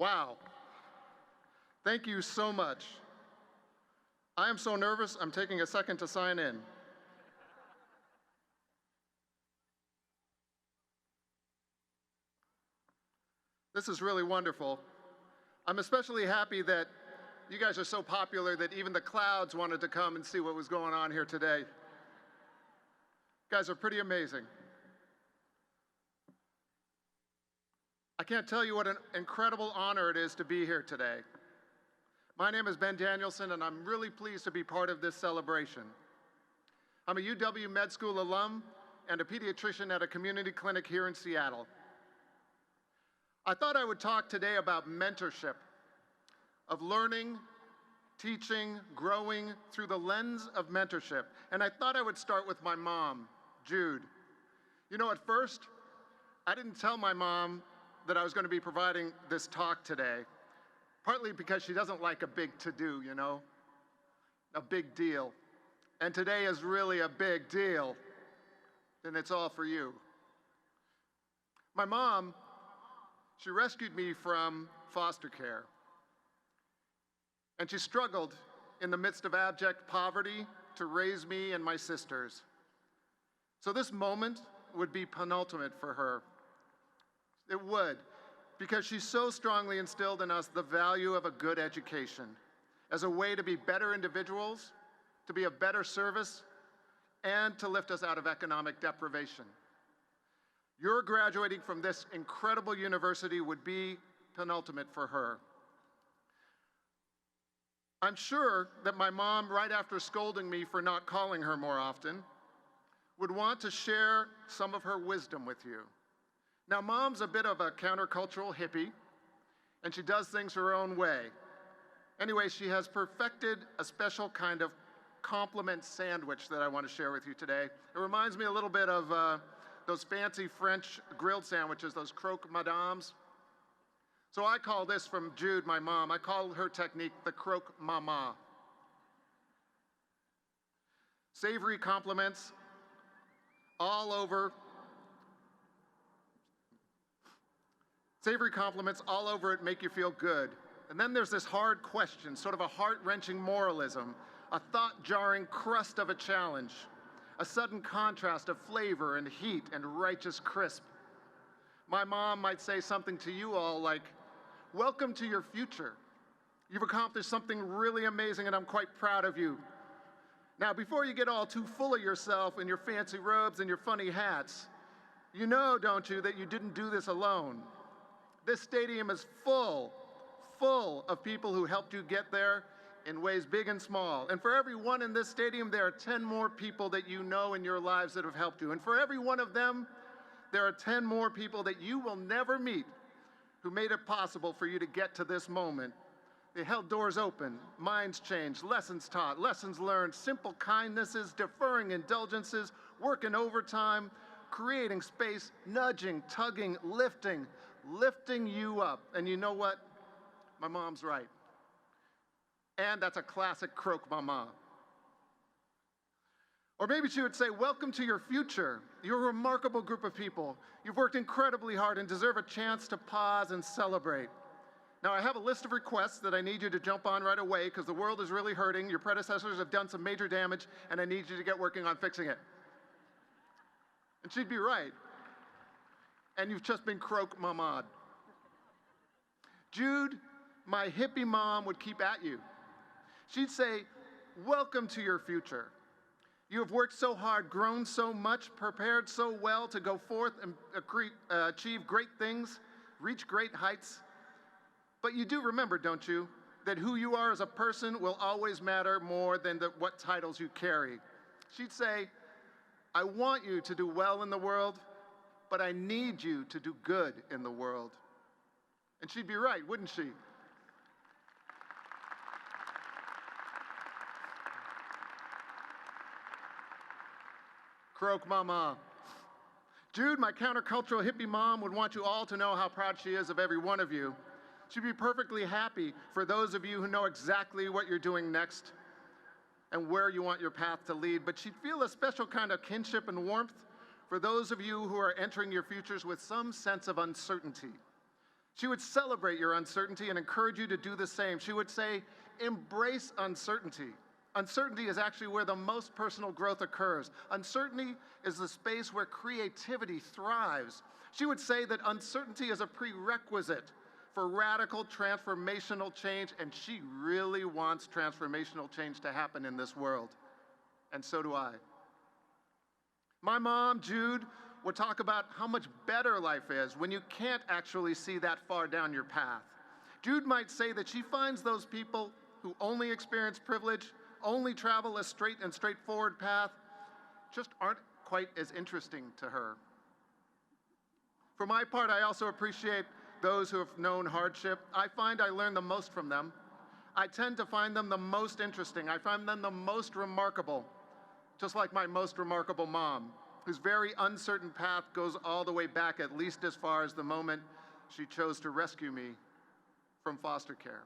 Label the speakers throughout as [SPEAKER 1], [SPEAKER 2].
[SPEAKER 1] Wow. Thank you so much. I am so nervous, I'm taking a second to sign in. This is really wonderful. I'm especially happy that you guys are so popular that even the clouds wanted to come and see what was going on here today. You guys are pretty amazing. I can't tell you what an incredible honor it is to be here today. My name is Danielson, and I'm really pleased to be part of this celebration. I'm a UW Med School alum and a pediatrician at a community clinic here in Seattle. I thought I would talk today about mentorship, of learning, teaching, growing through the lens of mentorship. And I thought I would start with my mom, Jude. You know, at first, I didn't tell my mom that I was going to be providing this talk today, partly because she doesn't like a big to-do, you know, a big deal. And today is really a big deal, and it's all for you. My mom, she rescued me from foster care. And she struggled in the midst of abject poverty to raise me and my sisters. So this moment would be penultimate for her. It would, because she so strongly instilled in us the value of a good education as a way to be better individuals, to be of better service, and to lift us out of economic deprivation. Your graduating from this incredible university would be penultimate for her. I'm sure that my mom, right after scolding me for not calling her more often, would want to share some of her wisdom with you. Now, Mom's a bit of a countercultural hippie, and she does things her own way. Anyway, she has perfected a special kind of compliment sandwich that I want to share with you today. It reminds me a little bit of those fancy French grilled sandwiches, those croque madames. So I call this from Jude, my mom, I call her technique the croque mama. Savory compliments all over. Savory compliments all over it make you feel good. And then there's this hard question, sort of a heart-wrenching moralism, a thought-jarring crust of a challenge, a sudden contrast of flavor and heat and righteous crisp. My mom might say something to you all like, "Welcome to your future. You've accomplished something really amazing and I'm quite proud of you. Now, before you get all too full of yourself and your fancy robes and your funny hats, you know, don't you, that you didn't do this alone. This stadium is full of people who helped you get there in ways big and small. And for every one in this stadium, there are 10 more people that you know in your lives that have helped you. And for every one of them, there are 10 more people that you will never meet who made it possible for you to get to this moment. They held doors open, minds changed, lessons taught, lessons learned, simple kindnesses, deferring indulgences, working overtime, creating space, nudging, tugging, lifting you up. And you know what? My mom's right. And that's a classic croque mama. Or maybe she would say, "Welcome to your future. You're a remarkable group of people. You've worked incredibly hard and deserve a chance to pause and celebrate. Now, I have a list of requests that I need you to jump on right away because the world is really hurting. Your predecessors have done some major damage, and I need you to get working on fixing it." And she'd be right. And you've just been croque mama'd. Jude, my hippie mom, would keep at you. She'd say, "Welcome to your future. You have worked so hard, grown so much, prepared so well to go forth and achieve great things, reach great heights. But you do remember, don't you, that who you are as a person will always matter more than what titles you carry." She'd say, "I want you to do well in the world, but I need you to do good in the world." And she'd be right, wouldn't she? Croque mama. Jude, my countercultural hippie mom, would want you all to know how proud she is of every one of you. She'd be perfectly happy for those of you who know exactly what you're doing next and where you want your path to lead, but she'd feel a special kind of kinship and warmth for those of you who are entering your futures with some sense of uncertainty. She would celebrate your uncertainty and encourage you to do the same. She would say, embrace uncertainty. Uncertainty is actually where the most personal growth occurs. Uncertainty is the space where creativity thrives. She would say that uncertainty is a prerequisite for radical transformational change, and she really wants transformational change to happen in this world. And so do I. My mom, Jude, would talk about how much better life is when you can't actually see that far down your path. Jude might say that she finds those people who only experience privilege, only travel a straight and straightforward path, just aren't quite as interesting to her. For my part, I also appreciate those who have known hardship. I find I learn the most from them. I tend to find them the most interesting. I find them the most remarkable, just like my most remarkable mom, whose very uncertain path goes all the way back at least as far as the moment she chose to rescue me from foster care.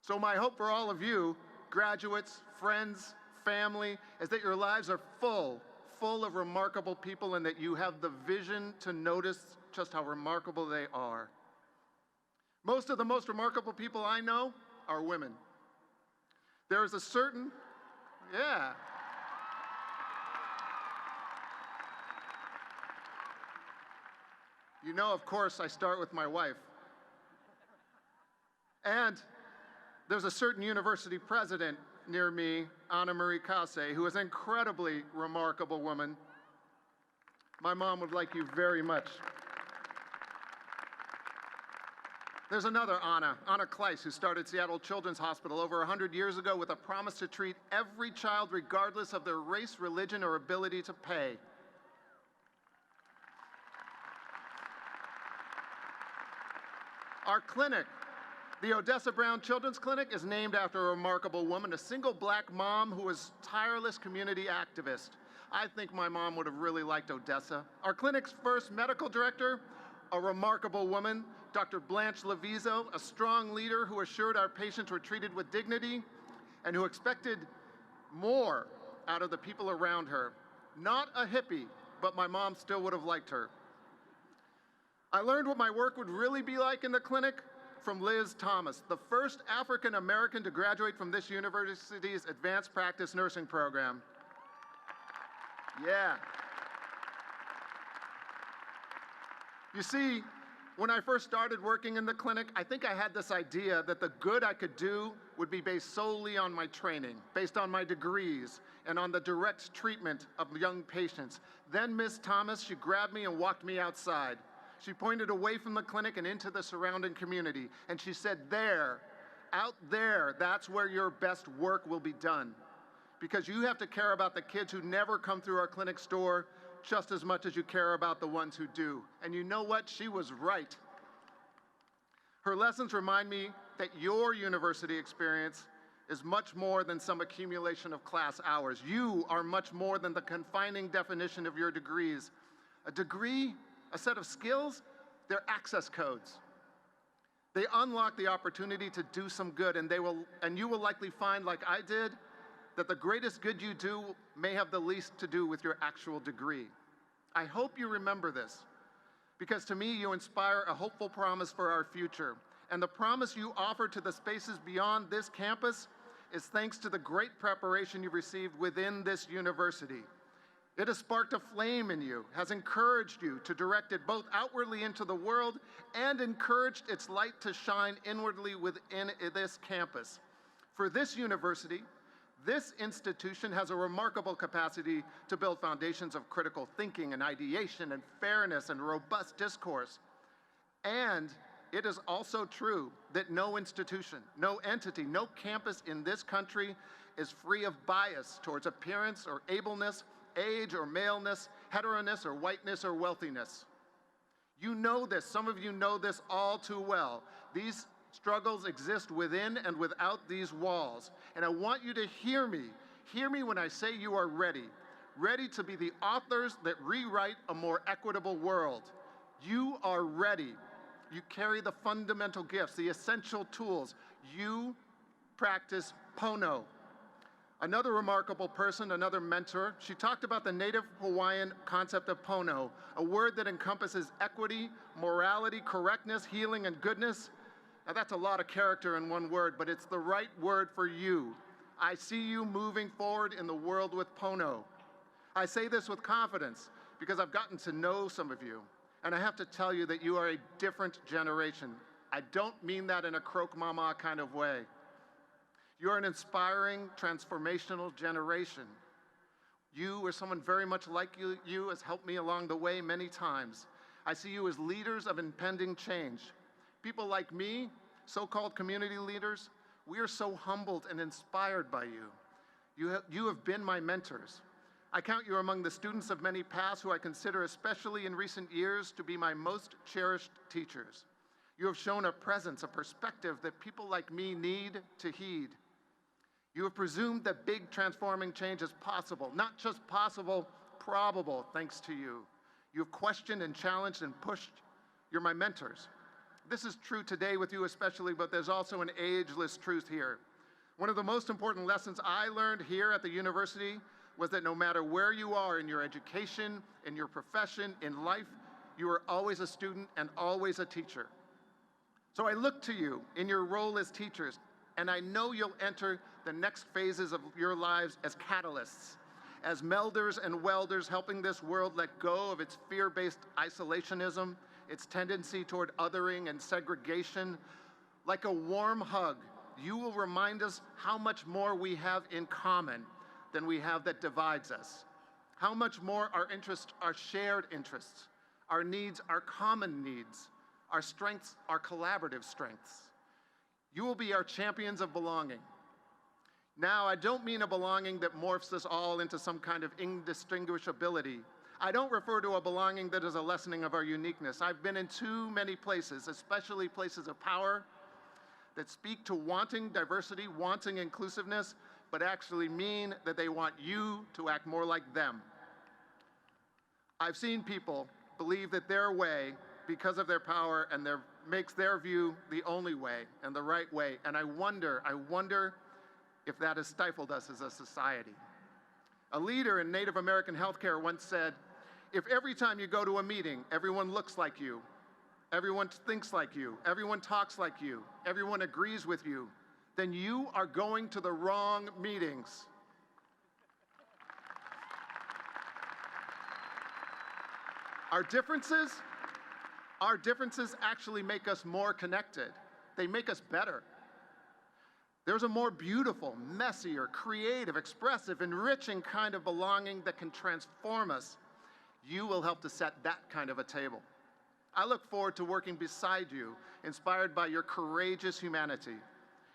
[SPEAKER 1] So my hope for all of you, graduates, friends, family, is that your lives are full of remarkable people and that you have the vision to notice just how remarkable they are. Most of the most remarkable people I know are women. There is a certain, You know, of course, I start with my wife. And there's a certain university president near me, Anna Marie Casse, who is an incredibly remarkable woman. My mom would like you very much. There's another Anna Kleiss, who started Seattle Children's Hospital over 100 years ago with a promise to treat every child regardless of their race, religion, or ability to pay. Our clinic, the Odessa Brown Children's Clinic, is named after a remarkable woman, a single black mom who was a tireless community activist. I think my mom would have really liked Odessa. Our clinic's first medical director, a remarkable woman, Dr. Blanche Levizo, a strong leader who assured our patients were treated with dignity and who expected more out of the people around her. Not a hippie, but my mom still would have liked her. I learned what my work would really be like in the clinic from Liz Thomas, the first African American to graduate from this university's advanced practice nursing program. Yeah. You see, when I first started working in the clinic, I think I had this idea that the good I could do would be based solely on my training, based on my degrees, and on the direct treatment of young patients. Then Ms. Thomas, she grabbed me and walked me outside. She pointed away from the clinic and into the surrounding community, and she said, there, out there, that's where your best work will be done. Because you have to care about the kids who never come through our clinic door just as much as you care about the ones who do. And you know what? She was right. Her lessons remind me that your university experience is much more than some accumulation of class hours. You are much more than the confining definition of your degrees. A degree, a set of skills, they're access codes. They unlock the opportunity to do some good, and you will likely find, like I did, that the greatest good you do may have the least to do with your actual degree. I hope you remember this, because to me you inspire a hopeful promise for our future. And the promise you offer to the spaces beyond this campus is thanks to the great preparation you've received within this university. It has sparked a flame in you, has encouraged you to direct it both outwardly into the world and encouraged its light to shine inwardly within this campus. For this university, this institution has a remarkable capacity to build foundations of critical thinking and ideation and fairness and robust discourse. And it is also true that no institution, no entity, no campus in this country is free of bias towards appearance or ableness, age or maleness, heteroness or whiteness or wealthiness. You know this, some of you know this all too well. These struggles exist within and without these walls. And I want you to hear me when I say you are ready to be the authors that rewrite a more equitable world. You are ready. You carry the fundamental gifts, the essential tools. You practice Pono. Another remarkable person, another mentor, she talked about the native Hawaiian concept of pono, a word that encompasses equity, morality, correctness, healing, and goodness. Now that's a lot of character in one word, but it's the right word for you. I see you moving forward in the world with pono. I say this with confidence because I've gotten to know some of you, and I have to tell you that you are a different generation. I don't mean that in a croak mama kind of way. You're an inspiring, transformational generation. You or someone very much like you has helped me along the way many times. I see you as leaders of impending change. People like me, so-called community leaders, we are so humbled and inspired by you. You have been my mentors. I count you among the students of many paths who I consider, especially in recent years, to be my most cherished teachers. You have shown a presence, a perspective that people like me need to heed. You have presumed that big transforming change is possible, not just possible, probable, thanks to you. You have questioned and challenged and pushed. You're my mentors. This is true today with you especially, but there's also an ageless truth here. One of the most important lessons I learned here at the university was that no matter where you are in your education, in your profession, in life, you are always a student and always a teacher. So I look to you in your role as teachers, and I know you'll enter the next phases of your lives as catalysts, as melders and welders, helping this world let go of its fear-based isolationism, its tendency toward othering and segregation. Like a warm hug, you will remind us how much more we have in common than we have that divides us. How much more our interests are shared interests, our needs are common needs, our strengths are collaborative strengths. You will be our champions of belonging. Now, I don't mean a belonging that morphs us all into some kind of indistinguishability. I don't refer to a belonging that is a lessening of our uniqueness. I've been in too many places, especially places of power, that speak to wanting diversity, wanting inclusiveness, but actually mean that they want you to act more like them. I've seen people believe that their way, because of their power, and makes their view the only way and the right way, and I wonder if that has stifled us as a society. A leader in Native American healthcare once said, if every time you go to a meeting, everyone looks like you, everyone thinks like you, everyone talks like you, everyone agrees with you, then you are going to the wrong meetings. Our differences actually make us more connected. They make us better. There's a more beautiful, messier, creative, expressive, enriching kind of belonging that can transform us. You will help to set that kind of a table. I look forward to working beside you, inspired by your courageous humanity.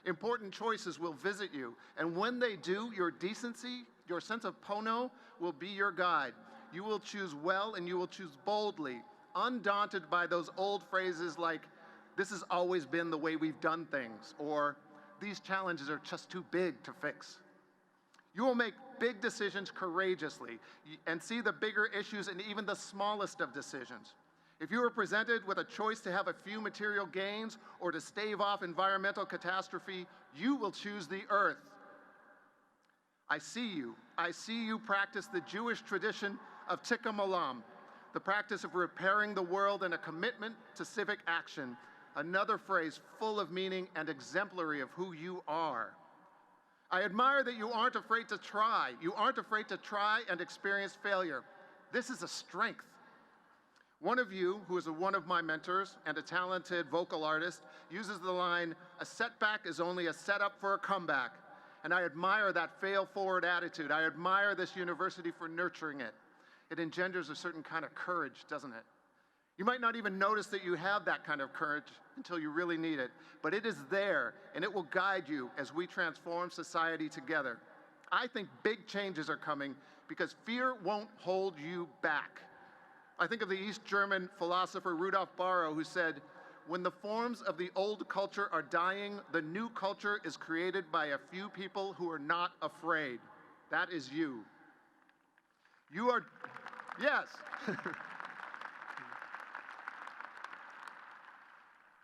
[SPEAKER 1] Important choices will visit you, and when they do, your decency, your sense of pono will be your guide. You will choose well and you will choose boldly, undaunted by those old phrases like, this has always been the way we've done things, or these challenges are just too big to fix. You will make big decisions courageously and see the bigger issues in even the smallest of decisions. If you are presented with a choice to have a few material gains or to stave off environmental catastrophe, you will choose the earth. I see you practice the Jewish tradition of tikkun olam, the practice of repairing the world and a commitment to civic action, another phrase full of meaning and exemplary of who you are. I admire that you aren't afraid to try. You aren't afraid to try and experience failure. This is a strength. One of you, who is one of my mentors and a talented vocal artist, uses the line, a setback is only a setup for a comeback. And I admire that fail-forward attitude. I admire this university for nurturing it. It engenders a certain kind of courage, doesn't it? You might not even notice that you have that kind of courage until you really need it, but it is there, and it will guide you as we transform society together. I think big changes are coming because fear won't hold you back. I think of the East German philosopher Rudolf Barrow, who said, when the forms of the old culture are dying, the new culture is created by a few people who are not afraid. That is you. You are, yes.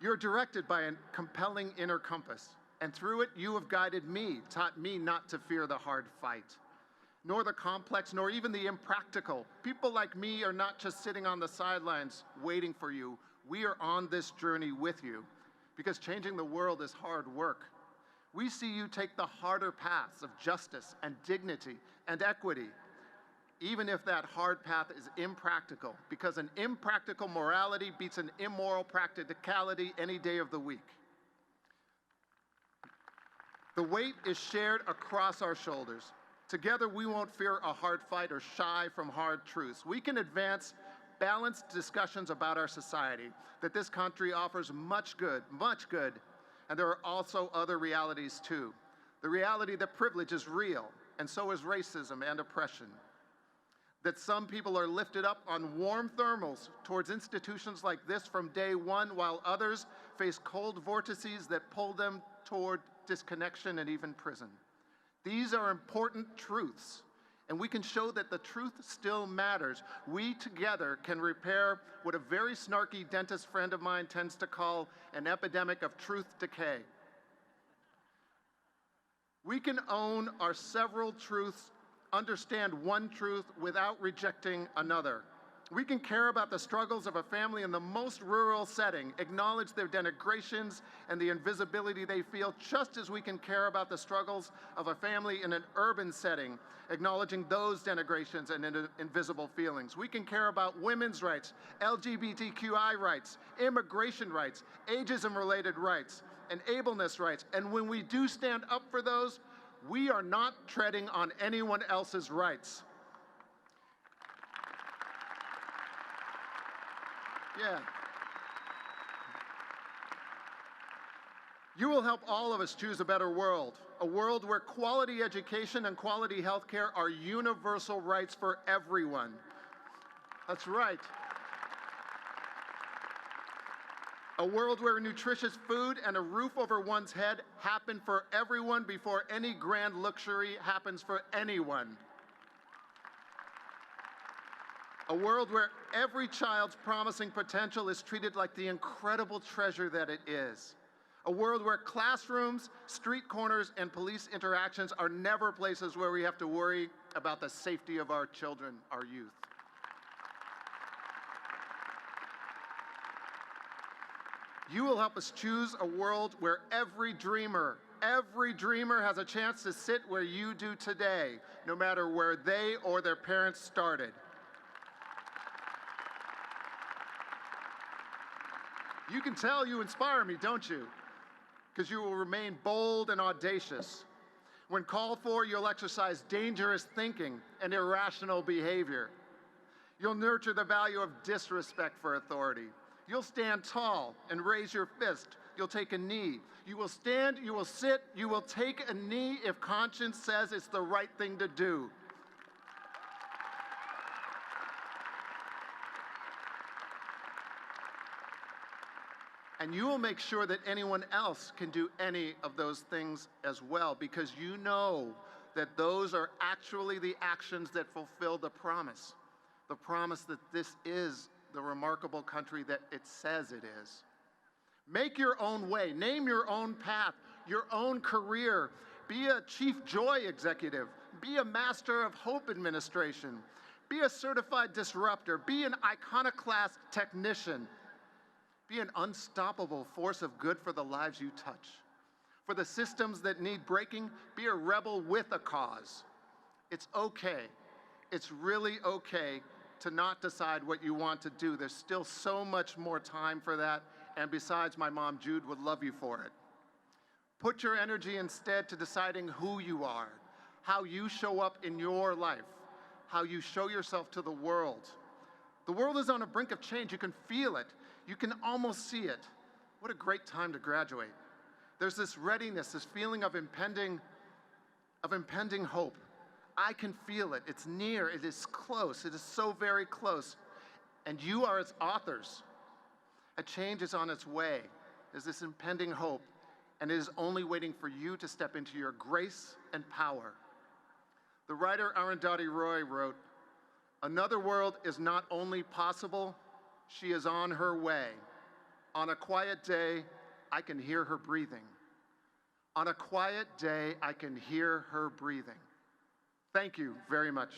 [SPEAKER 1] You're directed by a compelling inner compass, And through it, you have guided me, taught me not to fear the hard fight, nor the complex, nor even the impractical. People like me are not just sitting on the sidelines waiting for you. We are on this journey with you, because changing the world is hard work. We see you take the harder paths of justice and dignity and equity, even if that hard path is impractical, because an impractical morality beats an immoral practicality any day of the week. The weight is shared across our shoulders. Together, we won't fear a hard fight or shy from hard truths. We can advance balanced discussions about our society, that this country offers much good, and there are also other realities too. The reality that privilege is real, and so is racism and oppression. That some people are lifted up on warm thermals towards institutions like this from day one, while others face cold vortices that pull them toward disconnection and even prison. These are important truths, and we can show that the truth still matters. We together can repair what a very snarky dentist friend of mine tends to call an epidemic of truth decay. We can own our several truths, understand one truth without rejecting another. We can care about the struggles of a family in the most rural setting, acknowledge their denigrations and the invisibility they feel, just as we can care about the struggles of a family in an urban setting, acknowledging those denigrations and invisible feelings. We can care about women's rights, LGBTQI rights, immigration rights, ageism-related rights, and ableness rights. And when we do stand up for those, we are not treading on anyone else's rights. Yeah. You will help all of us choose a better world, a world where quality education and quality healthcare are universal rights for everyone. That's right. A world where nutritious food and a roof over one's head happen for everyone before any grand luxury happens for anyone. A world where every child's promising potential is treated like the incredible treasure that it is. A world where classrooms, street corners, and police interactions are never places where we have to worry about the safety of our children, our youth. You will help us choose a world where every dreamer has a chance to sit where you do today, no matter where they or their parents started. You can tell you inspire me, don't you? Because you will remain bold and audacious. When called for, you'll exercise dangerous thinking and irrational behavior. You'll nurture the value of disrespect for authority. You'll stand tall and raise your fist. You'll take a knee. You will stand, you will sit, you will take a knee if conscience says it's the right thing to do. And you will make sure that anyone else can do any of those things as well, because you know that those are actually the actions that fulfill the promise that this is the remarkable country that it says it is. Make your own way, name your own path, your own career. Be a chief joy executive, be a master of hope administration, be a certified disruptor, be an iconoclast technician. Be an unstoppable force of good for the lives you touch. For the systems that need breaking, be a rebel with a cause. It's okay. It's really okay to not decide what you want to do. There's still so much more time for that, and besides, my mom, Jude, would love you for it. Put your energy instead to deciding who you are, how you show up in your life, how you show yourself to the world. The world is on a brink of change. You can feel it. You can almost see it. What a great time to graduate. There's this readiness, this feeling of impending hope. I can feel it. It's near. It is close. It is so very close. And you are its authors. A change is on its way. There's this impending hope, and it is only waiting for you to step into your grace and power. The writer Arundhati Roy wrote, "Another world is not only possible, she is on her way. On a quiet day, I can hear her breathing. On a quiet day, I can hear her breathing. Thank you very much.